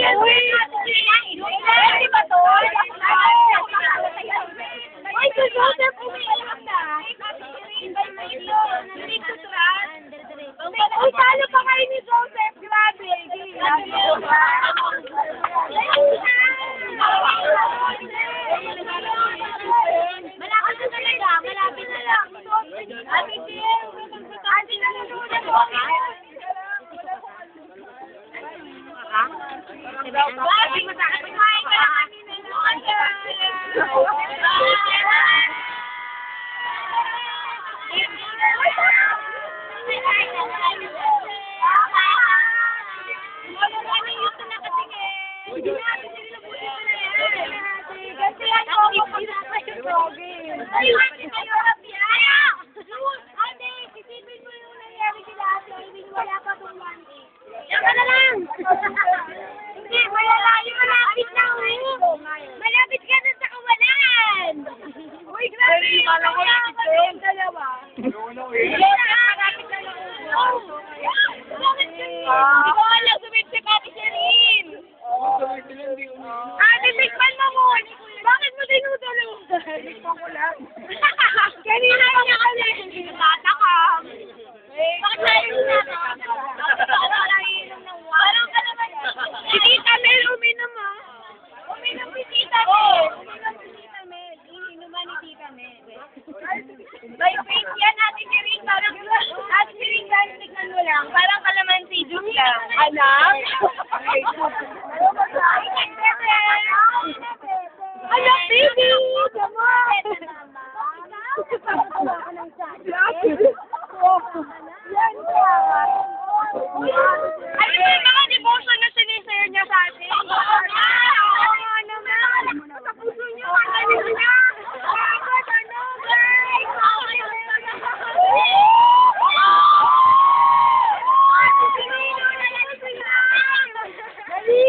Uy! Di ba to? Uy, si Joseph, umiiyak na. Uy, talo pa kayo ni Joseph. Grabe. Malapit na talaga. Malapit na lang. Ate Jill. Ate na lang. Bakit masakit kumain ka lang kanina? Hindi, malapit na, malapit ka na sa kawalan. Uy, grabe, dalawa. Hindi ko alam, sumipsip Ate Sherin. Ate, tikman mo mo. Bakit mo tinutulong? Tikman ko lang. Kanina niya kami. Bata ka. Bakit tayo na? Parang ka naman. Si Tita Mel, uminom mo. Uminom si Tita Mel. Uminom si Tita Mel. Inuman ni Tita Mel. By face yan, Ate Sherin. Parang, Ate Sherin, tignan mo lang. Parang kalamansi juice lang. Anak?